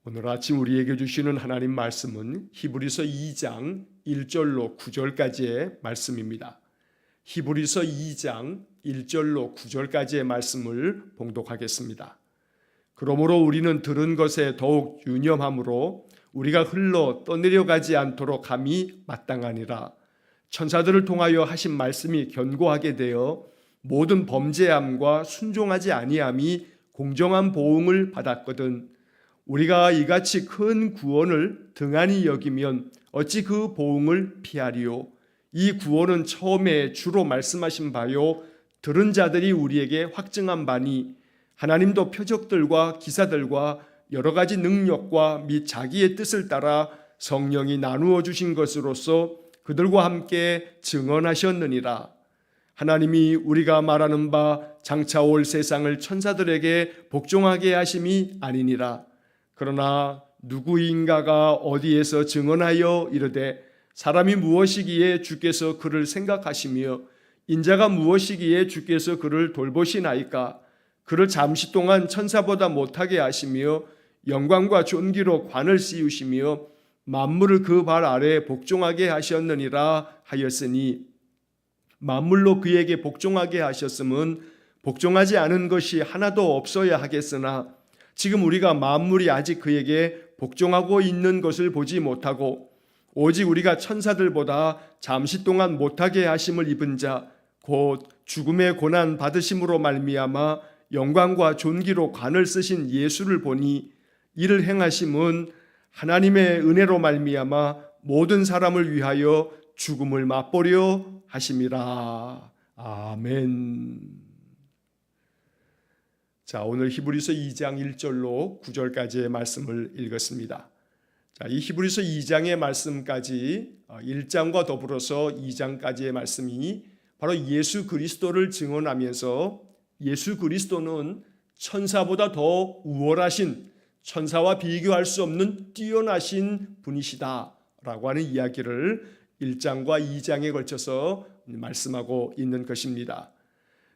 오늘 아침 우리에게 주시는 하나님 말씀은 히브리서 2장 1절로 9절까지의 말씀입니다. 히브리서 2장 1절로 9절까지의 말씀을 봉독하겠습니다. 그러므로 우리는 들은 것에 더욱 유념함으로 우리가 흘러 떠내려가지 않도록 함이 마땅하니라. 천사들을 통하여 하신 말씀이 견고하게 되어 모든 범죄함과 순종하지 아니함이 공정한 보응을 받았거든. 우리가 이같이 큰 구원을 등한히 여기면 어찌 그 보응을 피하리요. 이 구원은 처음에 주로 말씀하신 바요 들은 자들이 우리에게 확증한 바니 하나님도 표적들과 기사들과 여러 가지 능력과 및 자기의 뜻을 따라 성령이 나누어 주신 것으로서 그들과 함께 증언하셨느니라. 하나님이 우리가 말하는 바 장차 올 세상을 천사들에게 복종하게 하심이 아니니라. 그러나 누구인가가 어디에서 증언하여 이르되 사람이 무엇이기에 주께서 그를 생각하시며 인자가 무엇이기에 주께서 그를 돌보시나이까. 그를 잠시 동안 천사보다 못하게 하시며 영광과 존귀로 관을 씌우시며 만물을 그 발 아래 복종하게 하셨느니라 하였으니 만물로 그에게 복종하게 하셨음은 복종하지 않은 것이 하나도 없어야 하겠으나 지금 우리가 만물이 아직 그에게 복종하고 있는 것을 보지 못하고 오직 우리가 천사들보다 잠시 동안 못하게 하심을 입은 자 곧 죽음의 고난 받으심으로 말미암아 영광과 존귀로 관을 쓰신 예수를 보니 이를 행하심은 하나님의 은혜로 말미암아 모든 사람을 위하여 죽음을 맛보려 하심이라. 아멘. 자, 오늘 히브리서 2장 1절로 9절까지의 말씀을 읽었습니다. 자, 이 히브리서 2장의 말씀까지 1장과 더불어서 2장까지의 말씀이 바로 예수 그리스도를 증언하면서 예수 그리스도는 천사보다 더 우월하신, 천사와 비교할 수 없는 뛰어나신 분이시다라고 하는 이야기를 1장과 2장에 걸쳐서 말씀하고 있는 것입니다.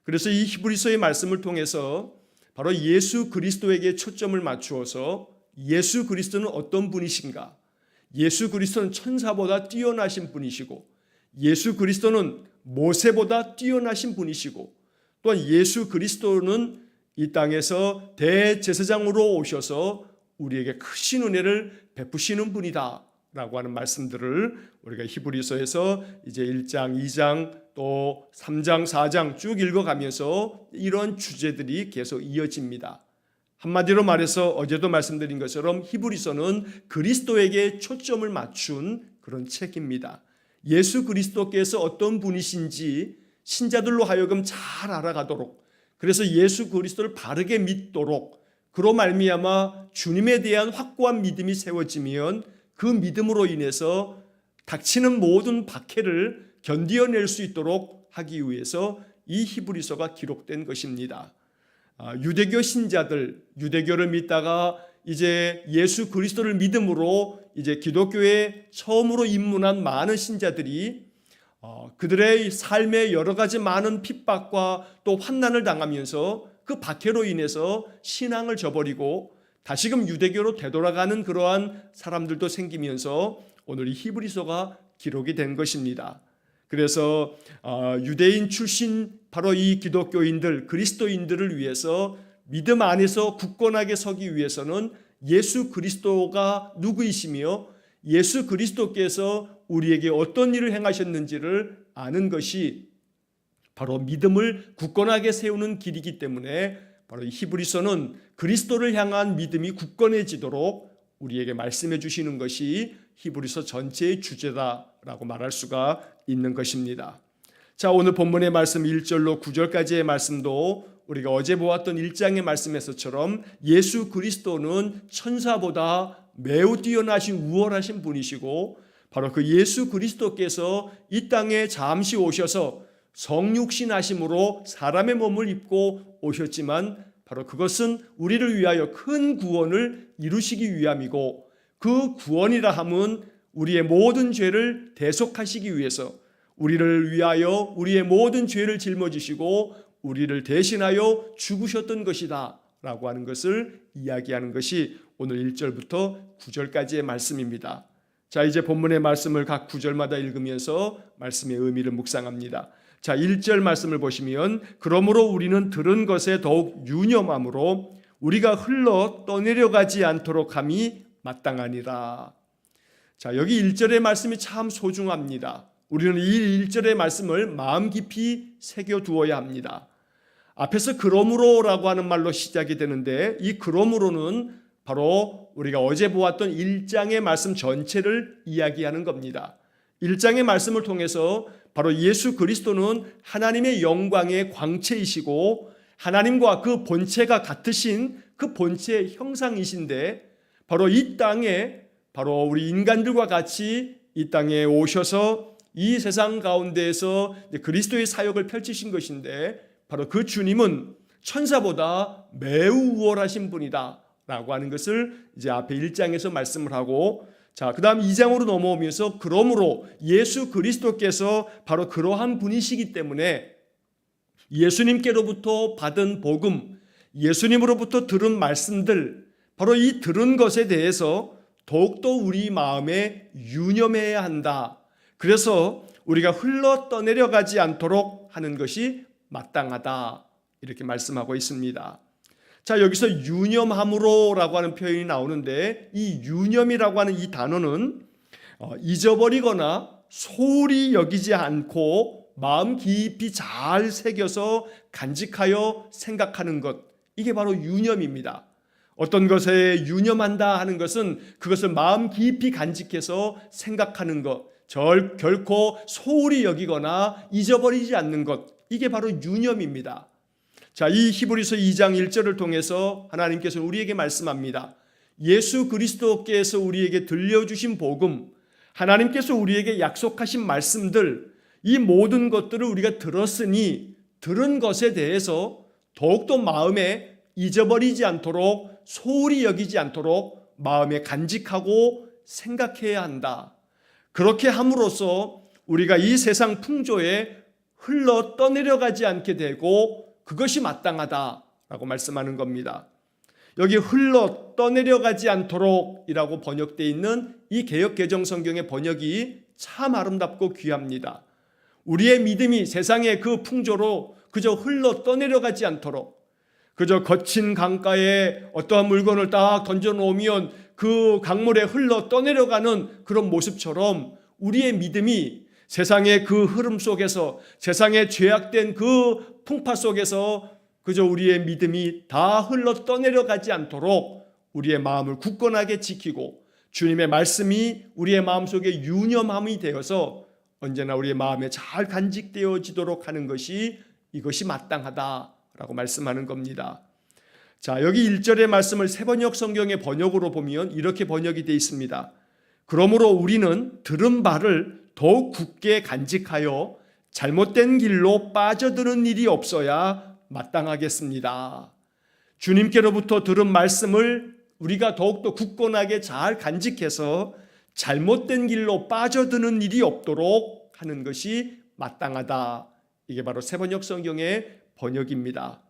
그래서 이 히브리서의 말씀을 통해서 바로 예수 그리스도에게 초점을 맞추어서 예수 그리스도는 어떤 분이신가? 예수 그리스도는 천사보다 뛰어나신 분이시고 예수 그리스도는 모세보다 뛰어나신 분이시고 또한 예수 그리스도는 이 땅에서 대제사장으로 오셔서 우리에게 크신 은혜를 베푸시는 분이다 라고 하는 말씀들을 우리가 히브리서에서 이제 1장, 2장 또 3장, 4장 쭉 읽어가면서 이런 주제들이 계속 이어집니다. 한마디로 말해서 어제도 말씀드린 것처럼 히브리서는 그리스도에게 초점을 맞춘 그런 책입니다. 예수 그리스도께서 어떤 분이신지 신자들로 하여금 잘 알아가도록, 그래서 예수 그리스도를 바르게 믿도록, 그로 말미암아 주님에 대한 확고한 믿음이 세워지면 그 믿음으로 인해서 닥치는 모든 박해를 견디어낼 수 있도록 하기 위해서 이 히브리서가 기록된 것입니다. 유대교 신자들, 유대교를 믿다가 이제 예수 그리스도를 믿음으로 이제 기독교에 처음으로 입문한 많은 신자들이 그들의 삶에 여러 가지 많은 핍박과 또 환난을 당하면서 그 박해로 인해서 신앙을 저버리고 다시금 유대교로 되돌아가는 그러한 사람들도 생기면서 오늘 이 히브리서가 기록이 된 것입니다. 그래서 유대인 출신 바로 이 기독교인들, 그리스도인들을 위해서 믿음 안에서 굳건하게 서기 위해서는 예수 그리스도가 누구이시며 예수 그리스도께서 우리에게 어떤 일을 행하셨는지를 아는 것이 바로 믿음을 굳건하게 세우는 길이기 때문에 바로 이 히브리서는 그리스도를 향한 믿음이 굳건해지도록 우리에게 말씀해 주시는 것이 히브리서 전체의 주제다라고 말할 수가 있는 것입니다. 자, 오늘 본문의 말씀 1절로 9절까지의 말씀도 우리가 어제 보았던 1장의 말씀에서처럼 예수 그리스도는 천사보다 매우 뛰어나신 우월하신 분이시고 바로 그 예수 그리스도께서 이 땅에 잠시 오셔서 성육신하심으로 사람의 몸을 입고 오셨지만 바로 그것은 우리를 위하여 큰 구원을 이루시기 위함이고 그 구원이라 함은 우리의 모든 죄를 대속하시기 위해서 우리를 위하여 우리의 모든 죄를 짊어지시고 우리를 대신하여 죽으셨던 것이다 라고 하는 것을 이야기하는 것이 오늘 1절부터 9절까지의 말씀입니다. 자, 이제 본문의 말씀을 각 구절마다 읽으면서 말씀의 의미를 묵상합니다. 자, 1절 말씀을 보시면 그러므로 우리는 들은 것에 더욱 유념함으로 우리가 흘러 떠내려가지 않도록 함이 마땅하니라. 자, 여기 1절의 말씀이 참 소중합니다. 우리는 이 1절의 말씀을 마음 깊이 새겨두어야 합니다. 앞에서 그러므로라고 하는 말로 시작이 되는데 이 그러므로는 바로 우리가 어제 보았던 1장의 말씀 전체를 이야기하는 겁니다. 1장의 말씀을 통해서 바로 예수 그리스도는 하나님의 영광의 광채이시고 하나님과 그 본체가 같으신 그 본체의 형상이신데 바로 이 땅에 바로 우리 인간들과 같이 이 땅에 오셔서 이 세상 가운데에서 그리스도의 사역을 펼치신 것인데 바로 그 주님은 천사보다 매우 우월하신 분이다 라고 하는 것을 이제 앞에 1장에서 말씀을 하고 자, 그 다음 2장으로 넘어오면서 그러므로 예수 그리스도께서 바로 그러한 분이시기 때문에 예수님께로부터 받은 복음, 예수님으로부터 들은 말씀들 바로 이 들은 것에 대해서 더욱더 우리 마음에 유념해야 한다. 그래서 우리가 흘러 떠내려가지 않도록 하는 것이 마땅하다. 이렇게 말씀하고 있습니다. 자, 여기서 유념함으로라고 하는 표현이 나오는데 이 유념이라고 하는 이 단어는 잊어버리거나 소홀히 여기지 않고 마음 깊이 잘 새겨서 간직하여 생각하는 것, 이게 바로 유념입니다. 어떤 것에 유념한다 하는 것은 그것을 마음 깊이 간직해서 생각하는 것, 결코 소홀히 여기거나 잊어버리지 않는 것, 이게 바로 유념입니다. 자, 이 히브리서 2장 1절을 통해서 하나님께서 우리에게 말씀합니다. 예수 그리스도께서 우리에게 들려주신 복음, 하나님께서 우리에게 약속하신 말씀들, 이 모든 것들을 우리가 들었으니 들은 것에 대해서 더욱더 마음에 잊어버리지 않도록 소홀히 여기지 않도록 마음에 간직하고 생각해야 한다. 그렇게 함으로써 우리가 이 세상 풍조에 흘러 떠내려가지 않게 되고 그것이 마땅하다라고 말씀하는 겁니다. 여기 흘러 떠내려가지 않도록 이라고 번역되어 있는 이 개역개정 성경의 번역이 참 아름답고 귀합니다. 우리의 믿음이 세상의 그 풍조로 그저 흘러 떠내려가지 않도록 그저 거친 강가에 어떠한 물건을 딱 던져놓으면 그 강물에 흘러 떠내려가는 그런 모습처럼 우리의 믿음이 세상의 그 흐름 속에서 세상의 죄악된 그 풍파 속에서 그저 우리의 믿음이 다 흘러 떠내려가지 않도록 우리의 마음을 굳건하게 지키고 주님의 말씀이 우리의 마음속에 유념함이 되어서 언제나 우리의 마음에 잘 간직되어지도록 하는 것이 이것이 마땅하다라고 말씀하는 겁니다. 자, 여기 1절의 말씀을 세번역 성경의 번역으로 보면 이렇게 번역이 되어 있습니다. 그러므로 우리는 들은 바를 더욱 굳게 간직하여 잘못된 길로 빠져드는 일이 없어야 마땅하겠습니다. 주님께로부터 들은 말씀을 우리가 더욱더 굳건하게 잘 간직해서 잘못된 길로 빠져드는 일이 없도록 하는 것이 마땅하다. 이게 바로 세번역 성경의 번역입니다.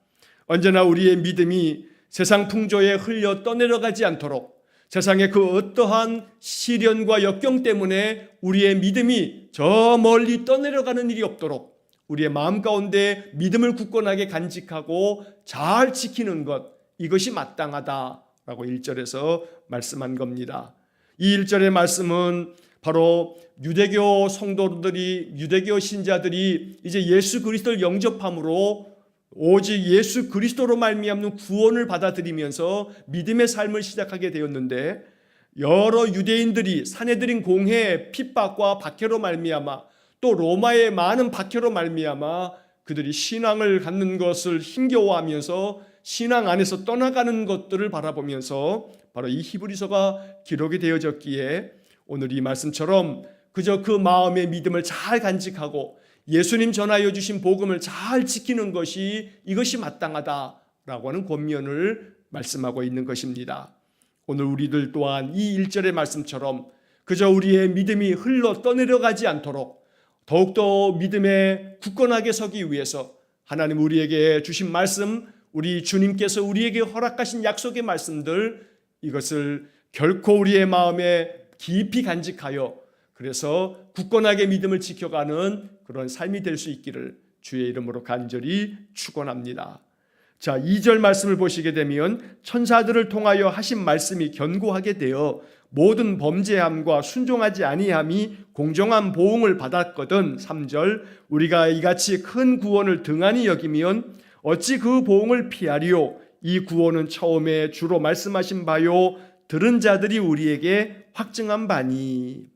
언제나 우리의 믿음이 세상 풍조에 흘려 떠내려가지 않도록 세상의 그 어떠한 시련과 역경 때문에 우리의 믿음이 저 멀리 떠내려가는 일이 없도록 우리의 마음 가운데 믿음을 굳건하게 간직하고 잘 지키는 것, 이것이 마땅하다라고 1절에서 말씀한 겁니다. 이 1절의 말씀은 바로 유대교 성도들이, 유대교 신자들이 이제 예수 그리스도를 영접함으로 오직 예수 그리스도로 말미암는 구원을 받아들이면서 믿음의 삶을 시작하게 되었는데 여러 유대인들이 사내들인 공회의 핍박과 박해로 말미암아 또 로마의 많은 박해로 말미암아 그들이 신앙을 갖는 것을 힘겨워하면서 신앙 안에서 떠나가는 것들을 바라보면서 바로 이 히브리서가 기록이 되어졌기에 오늘 이 말씀처럼 그저 그 마음의 믿음을 잘 간직하고 예수님 전하여 주신 복음을 잘 지키는 것이 이것이 마땅하다라고 하는 권면을 말씀하고 있는 것입니다. 오늘 우리들 또한 이 1절의 말씀처럼 그저 우리의 믿음이 흘러 떠내려가지 않도록 더욱더 믿음에 굳건하게 서기 위해서 하나님 우리에게 주신 말씀, 우리 주님께서 우리에게 허락하신 약속의 말씀들, 이것을 결코 우리의 마음에 깊이 간직하여 그래서 굳건하게 믿음을 지켜가는 그런 삶이 될 수 있기를 주의 이름으로 간절히 축원합니다. 자, 2절 말씀을 보시게 되면 천사들을 통하여 하신 말씀이 견고하게 되어 모든 범죄함과 순종하지 아니함이 공정한 보응을 받았거든. 3절 우리가 이같이 큰 구원을 등한히 여기면 어찌 그 보응을 피하리요. 이 구원은 처음에 주로 말씀하신 바요 들은 자들이 우리에게 확증한 바니.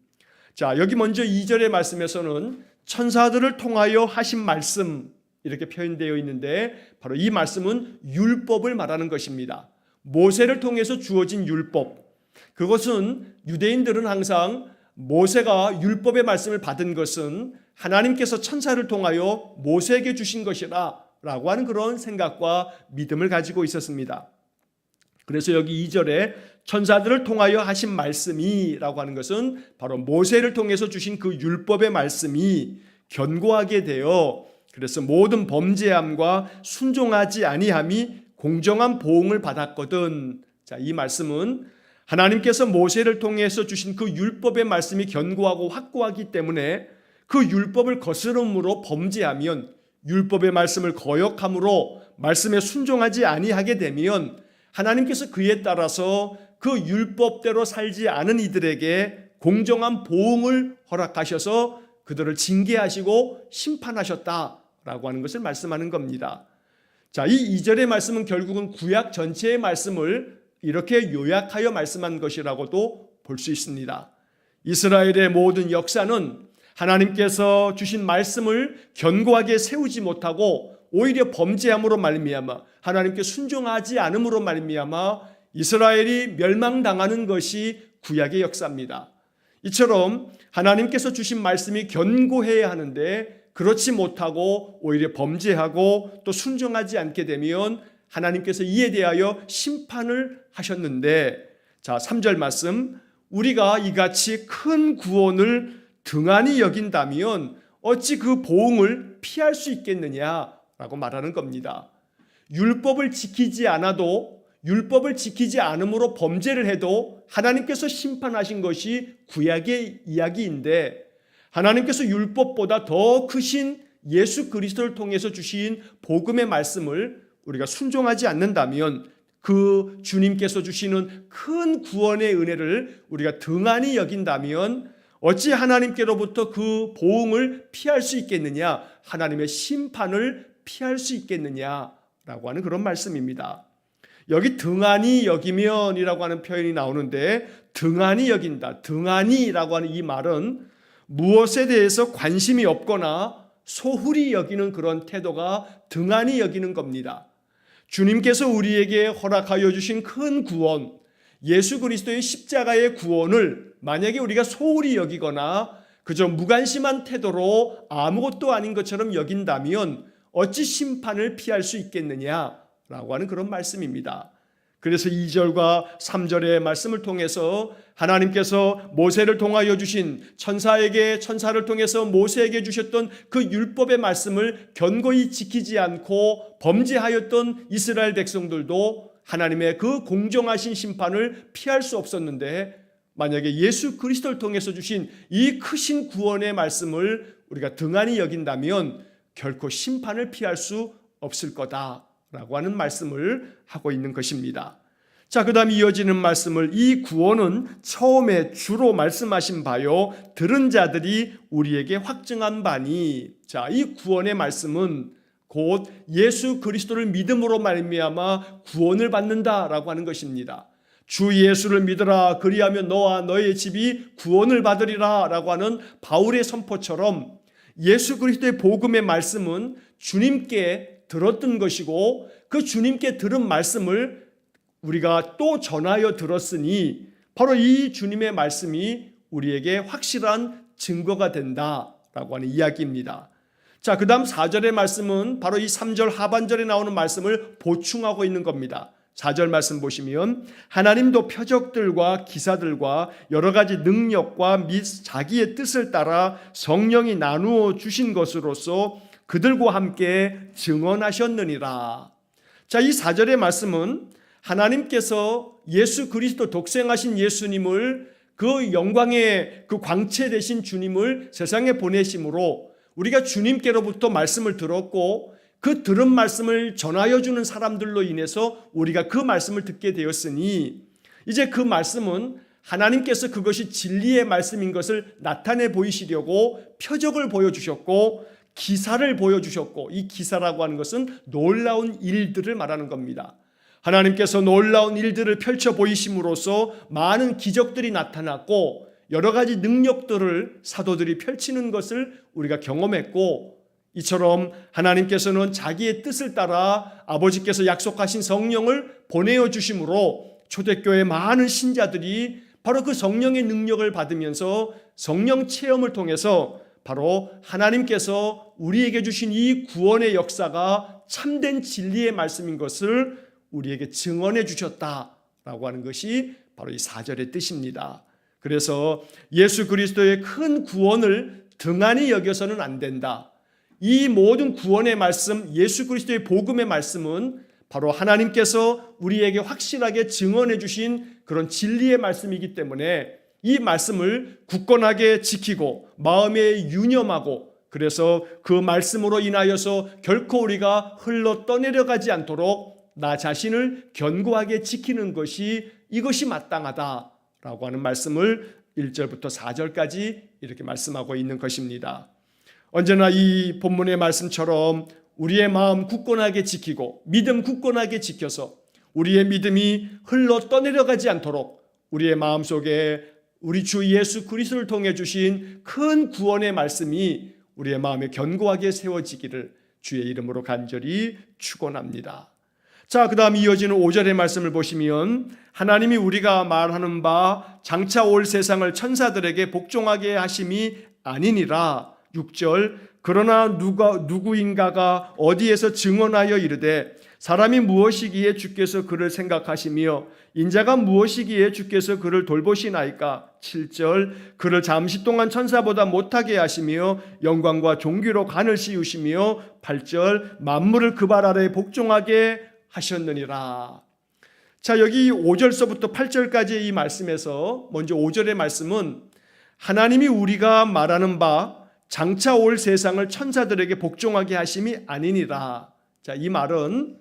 자, 여기 먼저 2절의 말씀에서는 천사들을 통하여 하신 말씀 이렇게 표현되어 있는데 바로 이 말씀은 율법을 말하는 것입니다. 모세를 통해서 주어진 율법. 그것은 유대인들은 항상 모세가 율법의 말씀을 받은 것은 하나님께서 천사를 통하여 모세에게 주신 것이라 라고 하는 그런 생각과 믿음을 가지고 있었습니다. 그래서 여기 2절에 천사들을 통하여 하신 말씀이라고 하는 것은 바로 모세를 통해서 주신 그 율법의 말씀이 견고하게 되어 그래서 모든 범죄함과 순종하지 아니함이 공정한 보응을 받았거든. 자, 이 말씀은 하나님께서 모세를 통해서 주신 그 율법의 말씀이 견고하고 확고하기 때문에 그 율법을 거스름으로 범죄하면 율법의 말씀을 거역함으로 말씀에 순종하지 아니하게 되면 하나님께서 그에 따라서 그 율법대로 살지 않은 이들에게 공정한 보응을 허락하셔서 그들을 징계하시고 심판하셨다라고 하는 것을 말씀하는 겁니다. 자, 이 2절의 말씀은 결국은 구약 전체의 말씀을 이렇게 요약하여 말씀한 것이라고도 볼 수 있습니다. 이스라엘의 모든 역사는 하나님께서 주신 말씀을 견고하게 세우지 못하고 오히려 범죄함으로 말미암아 하나님께 순종하지 않음으로 말미암아 이스라엘이 멸망당하는 것이 구약의 역사입니다. 이처럼 하나님께서 주신 말씀이 견고해야 하는데 그렇지 못하고 오히려 범죄하고 또 순종하지 않게 되면 하나님께서 이에 대하여 심판을 하셨는데, 자, 3절 말씀, 우리가 이같이 큰 구원을 등한히 여긴다면 어찌 그 보응을 피할 수 있겠느냐라고 말하는 겁니다. 율법을 지키지 않아도 율법을 지키지 않음으로 범죄를 해도 하나님께서 심판하신 것이 구약의 이야기인데 하나님께서 율법보다 더 크신 예수 그리스도를 통해서 주신 복음의 말씀을 우리가 순종하지 않는다면 그 주님께서 주시는 큰 구원의 은혜를 우리가 등한히 여긴다면 어찌 하나님께로부터 그 보응을 피할 수 있겠느냐, 하나님의 심판을 피할 수 있겠느냐라고 하는 그런 말씀입니다. 여기 등한히 여기면이라고 하는 표현이 나오는데 등한히 여긴다, 등한히라고 하는 이 말은 무엇에 대해서 관심이 없거나 소홀히 여기는 그런 태도가 등한히 여기는 겁니다. 주님께서 우리에게 허락하여 주신 큰 구원, 예수 그리스도의 십자가의 구원을 만약에 우리가 소홀히 여기거나 그저 무관심한 태도로 아무것도 아닌 것처럼 여긴다면 어찌 심판을 피할 수 있겠느냐라고 하는 그런 말씀입니다. 그래서 2절과 3절의 말씀을 통해서 하나님께서 모세를 통하여 주신 천사를 통해서 모세에게 주셨던 그 율법의 말씀을 견고히 지키지 않고 범죄하였던 이스라엘 백성들도 하나님의 그 공정하신 심판을 피할 수 없었는데 만약에 예수 그리스도를 통해서 주신 이 크신 구원의 말씀을 우리가 등한히 여긴다면 결코 심판을 피할 수 없을 거다라고 하는 말씀을 하고 있는 것입니다. 자, 그 다음 이어지는 말씀을 이 구원은 처음에 주로 말씀하신 바요 들은 자들이 우리에게 확증한 바니. 자, 이 구원의 말씀은 곧 예수 그리스도를 믿음으로 말미암아 구원을 받는다라고 하는 것입니다. 주 예수를 믿으라 그리하면 너와 너의 집이 구원을 받으리라 라고 하는 바울의 선포처럼 예수 그리스도의 복음의 말씀은 주님께 들었던 것이고 그 주님께 들은 말씀을 우리가 또 전하여 들었으니 바로 이 주님의 말씀이 우리에게 확실한 증거가 된다라고 하는 이야기입니다. 자, 그 다음 4절의 말씀은 바로 이 3절 하반절에 나오는 말씀을 보충하고 있는 겁니다. 4절 말씀 보시면 하나님도 표적들과 기사들과 여러 가지 능력과 및 자기의 뜻을 따라 성령이 나누어 주신 것으로서 그들과 함께 증언하셨느니라. 자, 이 4절의 말씀은 하나님께서 예수 그리스도 독생하신 예수님을 그 영광의 그 광채 되신 주님을 세상에 보내심으로 우리가 주님께로부터 말씀을 들었고 그 들은 말씀을 전하여 주는 사람들로 인해서 우리가 그 말씀을 듣게 되었으니 이제 그 말씀은 하나님께서 그것이 진리의 말씀인 것을 나타내 보이시려고 표적을 보여주셨고 기사를 보여주셨고, 이 기사라고 하는 것은 놀라운 일들을 말하는 겁니다. 하나님께서 놀라운 일들을 펼쳐 보이심으로써 많은 기적들이 나타났고 여러 가지 능력들을 사도들이 펼치는 것을 우리가 경험했고, 이처럼 하나님께서는 자기의 뜻을 따라 아버지께서 약속하신 성령을 보내어 주심으로 초대교회 많은 신자들이 바로 그 성령의 능력을 받으면서 성령 체험을 통해서 바로 하나님께서 우리에게 주신 이 구원의 역사가 참된 진리의 말씀인 것을 우리에게 증언해 주셨다라고 하는 것이 바로 이 4절의 뜻입니다. 그래서 예수 그리스도의 큰 구원을 등한히 여겨서는 안 된다. 이 모든 구원의 말씀, 예수 그리스도의 복음의 말씀은 바로 하나님께서 우리에게 확실하게 증언해 주신 그런 진리의 말씀이기 때문에 이 말씀을 굳건하게 지키고 마음에 유념하고, 그래서 그 말씀으로 인하여서 결코 우리가 흘러 떠내려가지 않도록 나 자신을 견고하게 지키는 것이, 이것이 마땅하다라고 하는 말씀을 1절부터 4절까지 이렇게 말씀하고 있는 것입니다. 언제나 이 본문의 말씀처럼 우리의 마음 굳건하게 지키고 믿음 굳건하게 지켜서 우리의 믿음이 흘러 떠내려가지 않도록 우리의 마음속에 우리 주 예수 그리스도를 통해 주신 큰 구원의 말씀이 우리의 마음에 견고하게 세워지기를 주의 이름으로 간절히 축원합니다. 자, 그 다음 이어지는 5절의 말씀을 보시면 하나님이 우리가 말하는 바 장차 올 세상을 천사들에게 복종하게 하심이 아니니라. 6절, 그러나 누구인가가 어디에서 증언하여 이르되 사람이 무엇이기에 주께서 그를 생각하시며 인자가 무엇이기에 주께서 그를 돌보시나이까. 7절, 그를 잠시 동안 천사보다 못하게 하시며 영광과 존귀로 간을 씌우시며 8절, 만물을 그 발 아래에 복종하게 하셨느니라. 자, 여기 5절서부터 8절까지의 이 말씀에서 먼저 5절의 말씀은 하나님이 우리가 말하는 바 장차 올 세상을 천사들에게 복종하게 하심이 아니니라. 자, 이 말은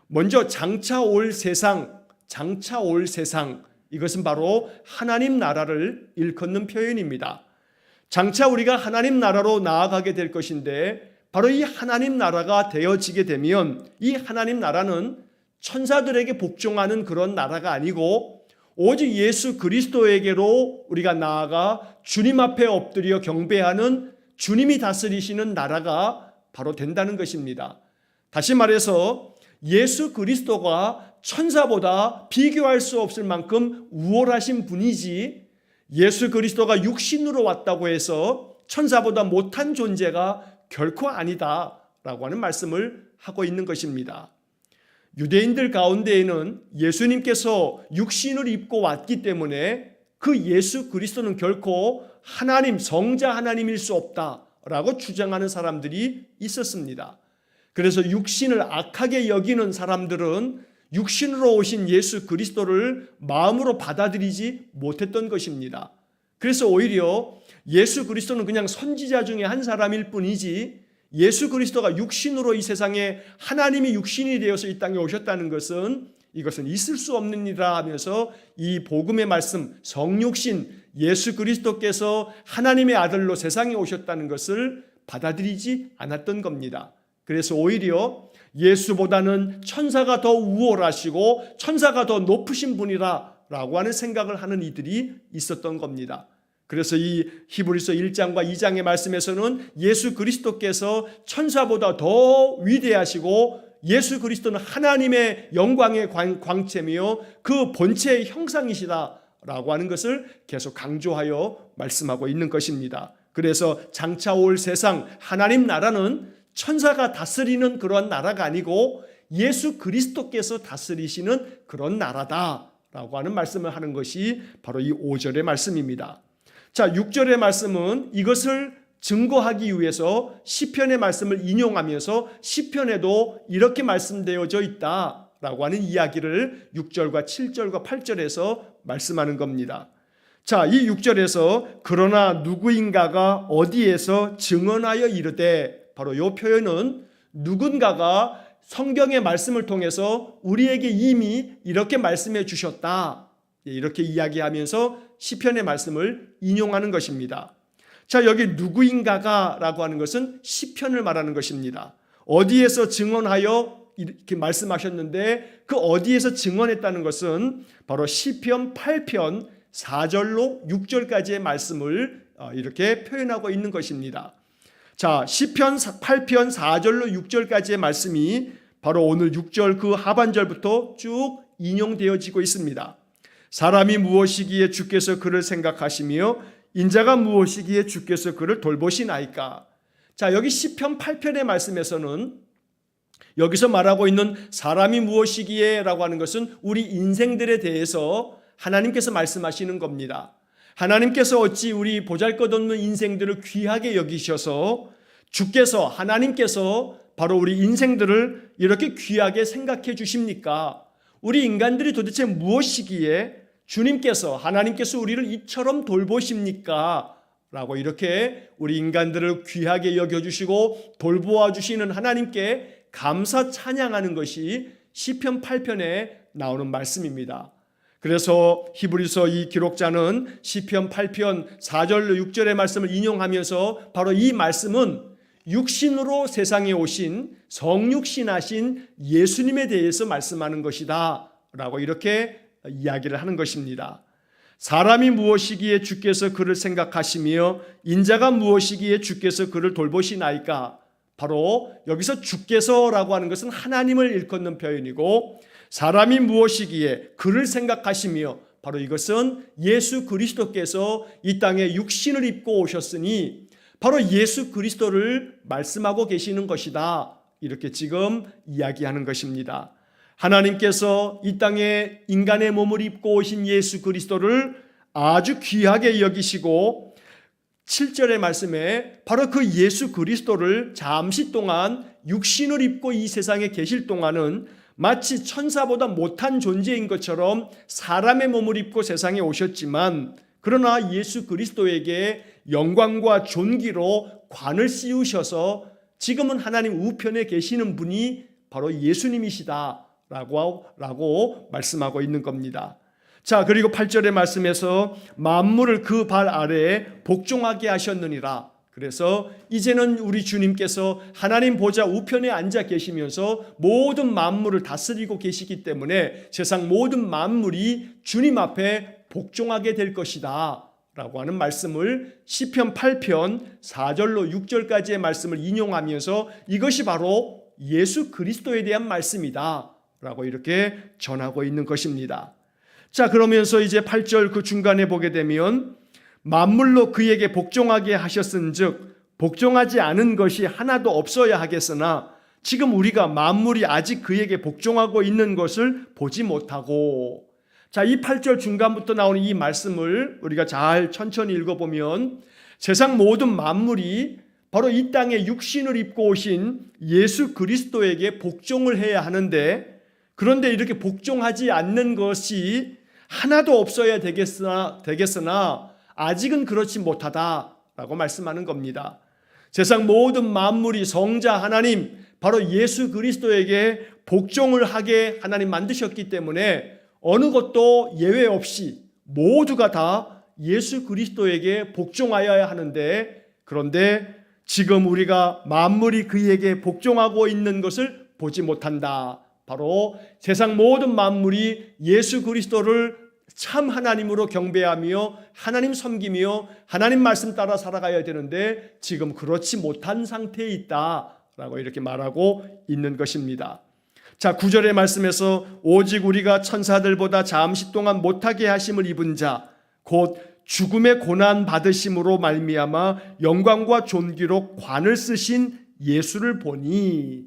먼저 장차 올 세상, 이것은 바로 하나님 나라를 일컫는 표현입니다. 장차 우리가 하나님 나라로 나아가게 될 것인데 바로 이 하나님 나라가 되어지게 되면 이 하나님 나라는 천사들에게 복종하는 그런 나라가 아니고 오직 예수 그리스도에게로 우리가 나아가 주님 앞에 엎드려 경배하는 주님이 다스리시는 나라가 바로 된다는 것입니다. 다시 말해서 예수 그리스도가 천사보다 비교할 수 없을 만큼 우월하신 분이지, 예수 그리스도가 육신으로 왔다고 해서 천사보다 못한 존재가 결코 아니다라고 하는 말씀을 하고 있는 것입니다. 유대인들 가운데에는 예수님께서 육신을 입고 왔기 때문에 그 예수 그리스도는 결코 하나님, 성자 하나님일 수 없다라고 주장하는 사람들이 있었습니다. 그래서 육신을 악하게 여기는 사람들은 육신으로 오신 예수 그리스도를 마음으로 받아들이지 못했던 것입니다. 그래서 오히려 예수 그리스도는 그냥 선지자 중에 한 사람일 뿐이지 예수 그리스도가 육신으로 이 세상에 하나님이 육신이 되어서 이 땅에 오셨다는 것은 이것은 있을 수 없는 일이라 하면서 이 복음의 말씀, 성육신 예수 그리스도께서 하나님의 아들로 세상에 오셨다는 것을 받아들이지 않았던 겁니다. 그래서 오히려 예수보다는 천사가 더 우월하시고 천사가 더 높으신 분이라고 하는 생각을 하는 이들이 있었던 겁니다. 그래서 이 히브리서 1장과 2장의 말씀에서는 예수 그리스도께서 천사보다 더 위대하시고 예수 그리스도는 하나님의 영광의 광채며 그 본체의 형상이시다라고 하는 것을 계속 강조하여 말씀하고 있는 것입니다. 그래서 장차 올 세상 하나님 나라는 천사가 다스리는 그런 나라가 아니고 예수 그리스도께서 다스리시는 그런 나라다라고 하는 말씀을 하는 것이 바로 이 5절의 말씀입니다. 자, 6절의 말씀은 이것을 증거하기 위해서 시편의 말씀을 인용하면서 시편에도 이렇게 말씀되어져 있다라고 하는 이야기를 6절과 7절과 8절에서 말씀하는 겁니다. 자, 이 6절에서 그러나 누구인가가 어디에서 증언하여 이르되, 바로 이 표현은 누군가가 성경의 말씀을 통해서 우리에게 이미 이렇게 말씀해 주셨다, 이렇게 이야기하면서 시편의 말씀을 인용하는 것입니다. 자, 여기 누구인가가 라고 하는 것은 시편을 말하는 것입니다. 어디에서 증언하여 이렇게 말씀하셨는데, 그 어디에서 증언했다는 것은 바로 시편 8편 4절로 6절까지의 말씀을 이렇게 표현하고 있는 것입니다. 자, 시편 8편 4절로 6절까지의 말씀이 바로 오늘 6절 그 하반절부터 쭉 인용되어지고 있습니다. 사람이 무엇이기에 주께서 그를 생각하시며 인자가 무엇이기에 주께서 그를 돌보시나이까. 자, 여기 시편 8편의 말씀에서는 여기서 말하고 있는 사람이 무엇이기에 라고 하는 것은 우리 인생들에 대해서 하나님께서 말씀하시는 겁니다. 하나님께서 어찌 우리 보잘것없는 인생들을 귀하게 여기셔서 주께서, 하나님께서 바로 우리 인생들을 이렇게 귀하게 생각해 주십니까? 우리 인간들이 도대체 무엇이기에 주님께서, 하나님께서 우리를 이처럼 돌보십니까? 라고 이렇게 우리 인간들을 귀하게 여겨주시고 돌보아 주시는 하나님께 감사 찬양하는 것이 시편 8편에 나오는 말씀입니다. 그래서 히브리서 이 기록자는 시편 8편 4절로 6절의 말씀을 인용하면서 바로 이 말씀은 육신으로 세상에 오신 성육신하신 예수님에 대해서 말씀하는 것이다 라고 이렇게 이야기를 하는 것입니다. 사람이 무엇이기에 주께서 그를 생각하시며 인자가 무엇이기에 주께서 그를 돌보시나이까. 바로 여기서 주께서라고 하는 것은 하나님을 일컫는 표현이고, 사람이 무엇이기에 그를 생각하시며, 바로 이것은 예수 그리스도께서 이 땅에 육신을 입고 오셨으니 바로 예수 그리스도를 말씀하고 계시는 것이다, 이렇게 지금 이야기하는 것입니다. 하나님께서 이 땅에 인간의 몸을 입고 오신 예수 그리스도를 아주 귀하게 여기시고 7절의 말씀에 바로 그 예수 그리스도를 잠시 동안 육신을 입고 이 세상에 계실 동안은 마치 천사보다 못한 존재인 것처럼 사람의 몸을 입고 세상에 오셨지만, 그러나 예수 그리스도에게 영광과 존귀로 관을 씌우셔서 지금은 하나님 우편에 계시는 분이 바로 예수님이시다라고 말씀하고 있는 겁니다. 자, 그리고 8절의 말씀에서 만물을 그 발 아래에 복종하게 하셨느니라. 그래서 이제는 우리 주님께서 하나님 보좌 우편에 앉아 계시면서 모든 만물을 다스리고 계시기 때문에 세상 모든 만물이 주님 앞에 복종하게 될 것이다 라고 하는 말씀을 시편 8편 4절로 6절까지의 말씀을 인용하면서 이것이 바로 예수 그리스도에 대한 말씀이다 라고 이렇게 전하고 있는 것입니다. 자, 그러면서 이제 8절 그 중간에 보게 되면 만물로 그에게 복종하게 하셨은즉 복종하지 않은 것이 하나도 없어야 하겠으나 지금 우리가 만물이 아직 그에게 복종하고 있는 것을 보지 못하고. 자, 이 8절 중간부터 나오는 이 말씀을 우리가 잘 천천히 읽어보면 세상 모든 만물이 바로 이 땅에 육신을 입고 오신 예수 그리스도에게 복종을 해야 하는데, 그런데 이렇게 복종하지 않는 것이 하나도 없어야 되겠으나 아직은 그렇지 못하다라고 말씀하는 겁니다. 세상 모든 만물이 성자 하나님 바로 예수 그리스도에게 복종을 하게 하나님 만드셨기 때문에 어느 것도 예외 없이 모두가 다 예수 그리스도에게 복종하여야 하는데, 그런데 지금 우리가 만물이 그에게 복종하고 있는 것을 보지 못한다. 바로 세상 모든 만물이 예수 그리스도를 참 하나님으로 경배하며 하나님 섬기며 하나님 말씀 따라 살아가야 되는데 지금 그렇지 못한 상태에 있다라고 이렇게 말하고 있는 것입니다. 자, 9절의 말씀에서 오직 우리가 천사들보다 잠시 동안 못하게 하심을 입은 자 곧 죽음의 고난 받으심으로 말미암아 영광과 존귀로 관을 쓰신 예수를 보니.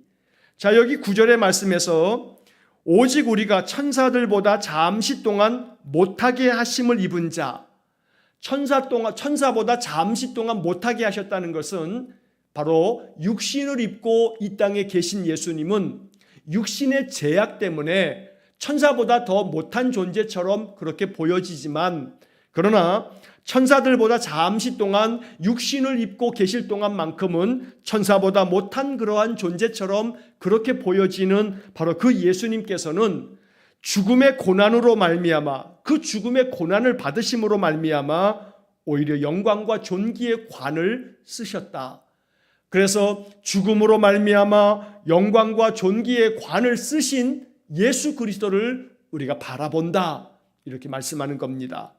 자, 여기 9절의 말씀에서 오직 우리가 천사들보다 잠시 동안 못하게 하심을 입은 자. 천사보다 잠시 동안 못하게 하셨다는 것은 바로 육신을 입고 이 땅에 계신 예수님은 육신의 제약 때문에 천사보다 더 못한 존재처럼 그렇게 보여지지만, 그러나 천사들보다 잠시 동안 육신을 입고 계실 동안만큼은 천사보다 못한 그러한 존재처럼 그렇게 보여지는 바로 그 예수님께서는 죽음의 고난으로 말미암아, 그 죽음의 고난을 받으심으로 말미암아 오히려 영광과 존귀의 관을 쓰셨다. 그래서 죽음으로 말미암아 영광과 존귀의 관을 쓰신 예수 그리스도를 우리가 바라본다, 이렇게 말씀하는 겁니다.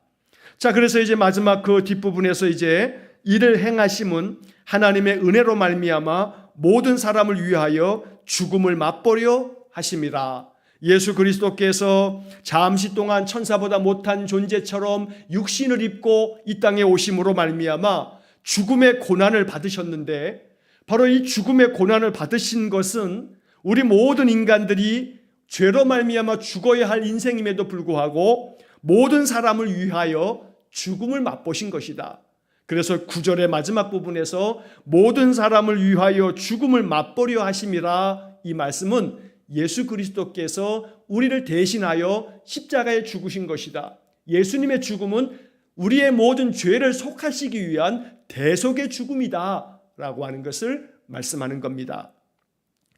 자, 그래서 이제 마지막 그 뒷부분에서 이제 이를 행하심은 하나님의 은혜로 말미암아 모든 사람을 위하여 죽음을 맛보려 하심이라. 예수 그리스도께서 잠시 동안 천사보다 못한 존재처럼 육신을 입고 이 땅에 오심으로 말미암아 죽음의 고난을 받으셨는데, 바로 이 죽음의 고난을 받으신 것은 우리 모든 인간들이 죄로 말미암아 죽어야 할 인생임에도 불구하고 모든 사람을 위하여 죽음을 맛보신 것이다. 그래서 9절의 마지막 부분에서 모든 사람을 위하여 죽음을 맛보려 하심이라, 이 말씀은 예수 그리스도께서 우리를 대신하여 십자가에 죽으신 것이다. 예수님의 죽음은 우리의 모든 죄를 속하시기 위한 대속의 죽음이다 라고 하는 것을 말씀하는 겁니다.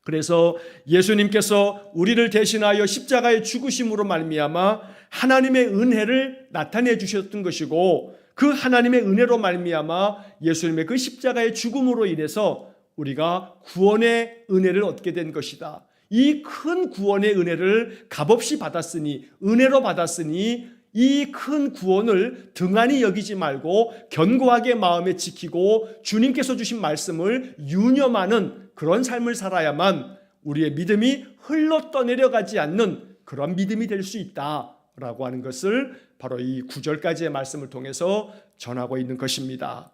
그래서 예수님께서 우리를 대신하여 십자가에 죽으심으로 말미암아 하나님의 은혜를 나타내 주셨던 것이고, 그 하나님의 은혜로 말미암아 예수님의 그 십자가의 죽음으로 인해서 우리가 구원의 은혜를 얻게 된 것이다. 이 큰 구원의 은혜를 값없이 받았으니, 은혜로 받았으니 이 큰 구원을 등한히 여기지 말고 견고하게 마음에 지키고 주님께서 주신 말씀을 유념하는 그런 삶을 살아야만 우리의 믿음이 흘러 떠내려가지 않는 그런 믿음이 될 수 있다라고 하는 것을 바로 이 9절까지의 말씀을 통해서 전하고 있는 것입니다.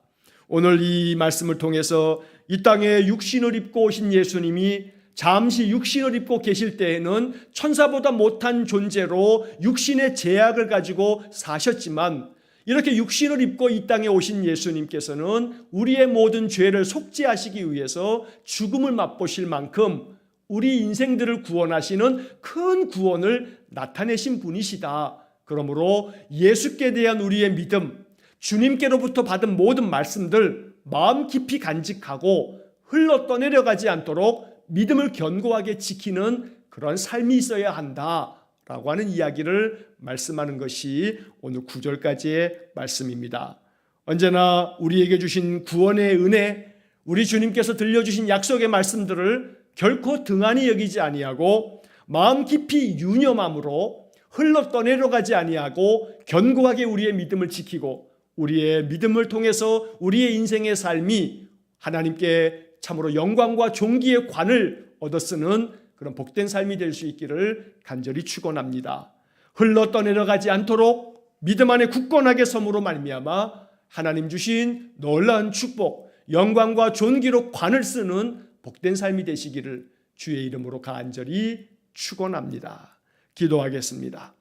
오늘 이 말씀을 통해서 이 땅에 육신을 입고 오신 예수님이 잠시 육신을 입고 계실 때에는 천사보다 못한 존재로 육신의 제약을 가지고 사셨지만, 이렇게 육신을 입고 이 땅에 오신 예수님께서는 우리의 모든 죄를 속죄하시기 위해서 죽음을 맛보실 만큼 우리 인생들을 구원하시는 큰 구원을 나타내신 분이시다. 그러므로 예수께 대한 우리의 믿음, 주님께로부터 받은 모든 말씀들 마음 깊이 간직하고 흘러 떠내려가지 않도록 믿음을 견고하게 지키는 그런 삶이 있어야 한다라고 하는 이야기를 말씀하는 것이 오늘 9절까지의 말씀입니다. 언제나 우리에게 주신 구원의 은혜, 우리 주님께서 들려주신 약속의 말씀들을 결코 등한히 여기지 아니하고 마음 깊이 유념함으로 흘러 떠내려가지 아니하고 견고하게 우리의 믿음을 지키고 우리의 믿음을 통해서 우리의 인생의 삶이 하나님께 참으로 영광과 존귀의 관을 얻어쓰는 그런 복된 삶이 될 수 있기를 간절히 축원합니다. 흘러 떠내려가지 않도록 믿음 안에 굳건하게 섬으로 말미암아 하나님 주신 놀라운 축복, 영광과 존귀로 관을 쓰는 복된 삶이 되시기를 주의 이름으로 간절히 축원합니다. 기도하겠습니다.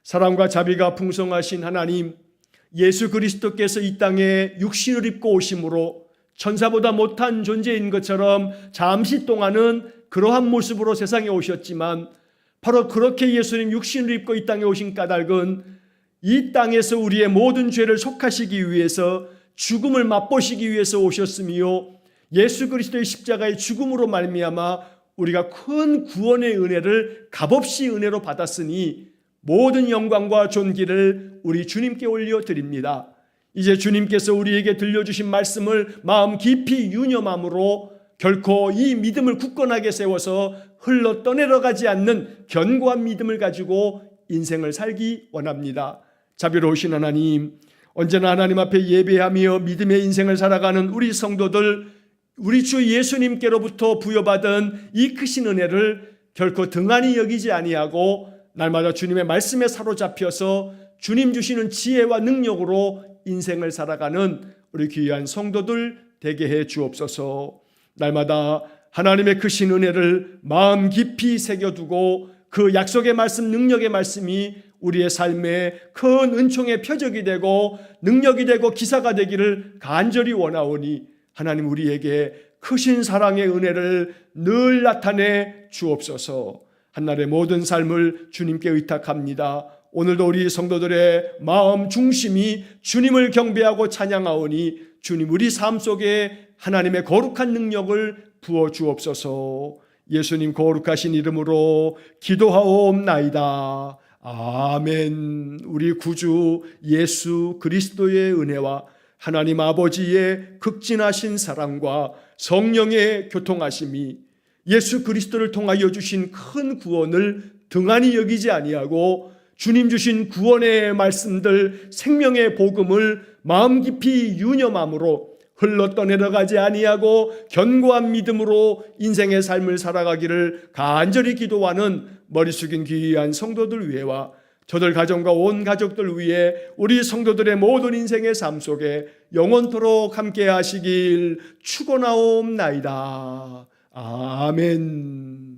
사랑과 자비가 풍성하신 하나님, 예수 그리스도께서 이 땅에 육신을 입고 오심으로 천사보다 못한 존재인 것처럼 잠시 동안은 그러한 모습으로 세상에 오셨지만, 바로 그렇게 예수님 육신을 입고 이 땅에 오신 까닭은 이 땅에서 우리의 모든 죄를 속하시기 위해서 죽음을 맛보시기 위해서 오셨으며, 예수 그리스도의 십자가의 죽음으로 말미암아 우리가 큰 구원의 은혜를 값없이 은혜로 받았으니 모든 영광과 존귀를 우리 주님께 올려드립니다. 이제 주님께서 우리에게 들려주신 말씀을 마음 깊이 유념함으로 결코 이 믿음을 굳건하게 세워서 흘러 떠내려가지 않는 견고한 믿음을 가지고 인생을 살기 원합니다. 자비로우신 하나님, 언제나 하나님 앞에 예배하며 믿음의 인생을 살아가는 우리 성도들, 우리 주 예수님께로부터 부여받은 이 크신 은혜를 결코 등한히 여기지 아니하고 날마다 주님의 말씀에 사로잡혀서 주님 주시는 지혜와 능력으로 인생을 살아가는 우리 귀한 성도들 되게 해 주옵소서. 날마다 하나님의 크신 은혜를 마음 깊이 새겨두고 그 약속의 말씀, 능력의 말씀이 우리의 삶에 큰 은총의 표적이 되고 능력이 되고 기사가 되기를 간절히 원하오니 하나님 우리에게 크신 사랑의 은혜를 늘 나타내 주옵소서. 한날의 모든 삶을 주님께 의탁합니다. 오늘도 우리 성도들의 마음 중심이 주님을 경배하고 찬양하오니 주님 우리 삶 속에 하나님의 거룩한 능력을 부어 주옵소서. 예수님 거룩하신 이름으로 기도하옵나이다. 아멘. 우리 구주 예수 그리스도의 은혜와 하나님 아버지의 극진하신 사랑과 성령의 교통하심이 예수 그리스도를 통하여 주신 큰 구원을 등한히 여기지 아니하고 주님 주신 구원의 말씀들 생명의 복음을 마음 깊이 유념함으로 흘러떠내려가지 아니하고 견고한 믿음으로 인생의 삶을 살아가기를 간절히 기도하는 머리 숙인 귀한 성도들 위해와 저들 가정과 온 가족들 위해 우리 성도들의 모든 인생의 삶 속에 영원토록 함께 하시길 축원하옵나이다. 아멘.